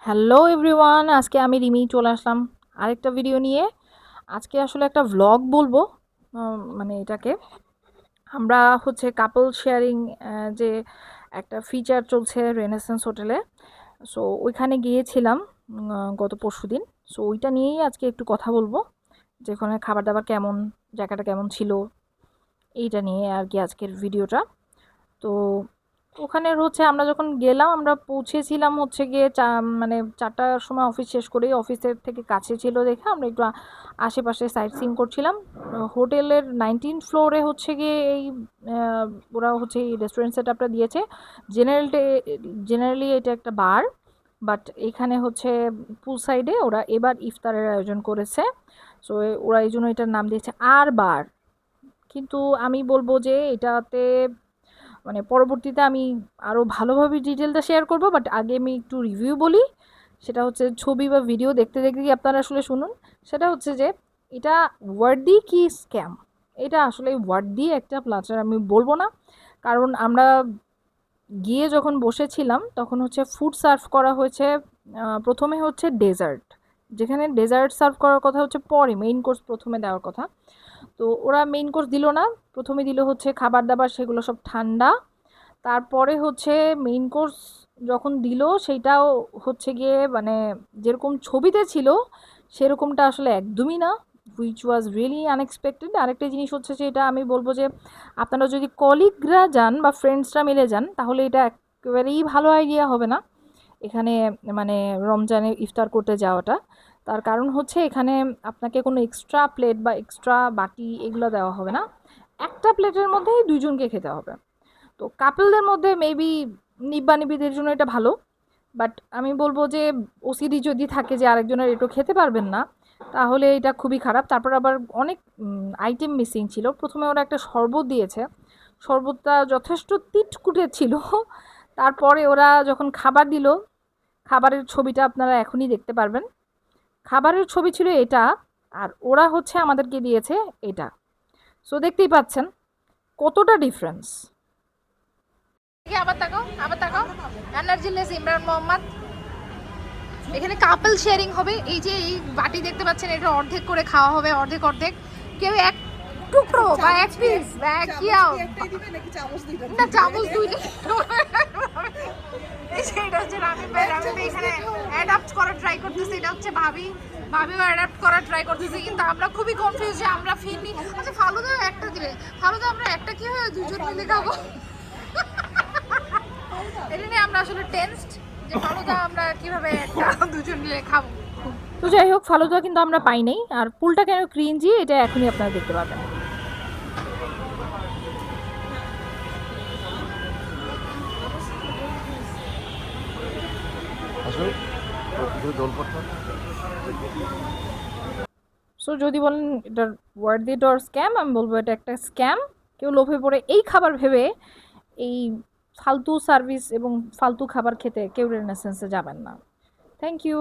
Hello everyone, আজকে আমি রিমি চলে আসলাম আরেকটা ভিডিও নিয়ে। আজকে আসলে একটা ভ্লগ বলবো। মানে এটাকে আমরা হচ্ছে কাপল শেয়ারিং যে একটা ফিচার চলছে রেনেসান্স হোটেলে। সো ওইখানে গিয়েছিলাম গত পরশুদিন। সো ওইটা নিয়েই আজকে একটু কথা বলবো, যে ওখানে খাবার দাবার কেমন, জায়গাটা কেমন ছিল, এইটা নিয়ে আর কি আজকের ভিডিওটা। তো ওখানের হচ্ছে আমরা যখন গেলাম, আমরা পৌঁছেছিলাম হচ্ছে গিয়ে মানে 4টার সময় অফিস শেষ করেই, অফিসের থেকে কাছে ছিল দেখে আমরা একটু আশেপাশে সাইট সিইং করছিলাম। হোটেলের 19 ফ্লোরে হচ্ছে গিয়ে এই ওরা হচ্ছে এই রেস্টুরেন্ট সেট আপটা দিয়েছে। জেনারেলি এটা একটা বার, বাট এখানে হচ্ছে পুল সাইডে ওরা এবার ইফতারের আয়োজন করেছে। সো ওরা এই জন্য এটার নাম দিয়েছে আর বার। কিন্তু আমি বলবো যে এটাতে মানে পরবর্তীতে আমি আরও ভালোভাবে ডিটেলটা শেয়ার করব, বাট আগে আমি একটু রিভিউ বলি। সেটা হচ্ছে ছবি বা ভিডিও দেখতে দেখতেই আপনারা আসলে শুনুন। সেটা হচ্ছে যে এটা ওয়ার্দি কি স্ক্যাম, এটা আসলে ওয়ার্দি একটা প্লাচার আমি বলবো না। কারণ আমরা গিয়ে যখন বসেছিলাম তখন হচ্ছে ফুড সার্ভ করা হয়েছে। প্রথমে হচ্ছে ডেজার্ট, যেখানে ডেজার্ট সার্ভ করার কথা হচ্ছে পরে, মেইন কোর্স প্রথমে দেওয়ার কথা। তো ওরা মেইন কোর্স দিল না, প্রথমে দিল হচ্ছে খাবার দাবার, সেগুলো সব ঠান্ডা। তারপরে হচ্ছে মেইন কোর্স যখন দিল সেইটাও হচ্ছে গিয়ে মানে যেরকম ছবিতে ছিল সেরকমটা আসলে একদমই না, হুইচ ওয়াজ রিয়েলি আনএক্সপেক্টেড। আরেকটা জিনিস হচ্ছে যে এটা আমি বলবো যে আপনারা যদি কলিগরা যান বা ফ্রেন্ডসরা মিলে যান তাহলে এটা একেবারেই ভালো আইডিয়া হবে না এখানে, মানে রমজানে ইফতার করতে যাওয়াটা। তার কারণ হচ্ছে এখানে আপনাকে কোনো এক্সট্রা প্লেট বা এক্সট্রা বাটি এগুলো দেওয়া হবে না, একটা প্লেটের মধ্যেই দুইজনকে খেতে হবে। তো কাপলদের মধ্যে মেবি নিব্বানিবিদের জন্য এটা ভালো, বাট আমি বলবো যে ওসিডি যদি থাকে যে আরেকজনের এটু খেতে পারবেন না, তাহলে এটা খুবই খারাপ। তারপর আবার অনেক আইটেম মিসিং ছিল। প্রথমে ওরা একটা শরবত দিয়েছে, শরবতটা যথেষ্ট তিটকুটে ছিল। তারপরে ওরা যখন খাবার দিল, খাবারের ছবিটা আপনারা এখনই দেখতে পারবেন। খাবারের ছবি ছিল এটা, আর ওরা হচ্ছে আমাদেরকে দিয়েছে এটা। সো দেখতেই পাচ্ছেন কতটা ডিফারেন্স। আবার তাকাও, আবার তাকাও। এনার্জিলেস ইমরান মোহাম্মদ। এখানে কাপল শেয়ারিং হবে। এই যে এই বাটি দেখতে পাচ্ছেন, এটা অর্ধেক করে খাওয়া হবে, অর্ধেক অর্ধেক। কেউ এক টুকরো বা এক পিস বা এক কিয়াও না, চামচ দুইটা। এই যে এটা হচ্ছে রামিম ভাই, রামিম ভাই এখানে অ্যাডাপ্ট করার ট্রাই করতেছে। এটা হচ্ছে ভাবিও অ্যাডাপ্ট করার ট্রাই করতেছে, কিন্তু আমরা খুবই কনফিউজ যে আমরা ফিরনি। আচ্ছা ফালুদা একটা দিবে, ফালুদা আমরা একটা কি হয় দুজন মিলে খাবো। এটা নিয়ে আমরা আসলে টেনসড যে ফালুদা আমরা কিভাবে একটা দুজন মিলে খাবো। তো যাই হোক, ফালুদা কিন্তু আমরা পাই নাই। আর পুলটা কেন ক্রিঞ্জি এটা এখনই আপনারা দেখতে পাবেন। সো যদি বলেন এটার ওয়ার্থ ইট অর স্ক্যাম, আমি বলবো এটা একটা স্ক্যাম। কেউ লোভে পড়ে এই খাবার ভেবে এই ফালতু সার্ভিস এবং ফালতু খাবার খেতে কেউ রেনেসান্সে যাবেন না। Thank you.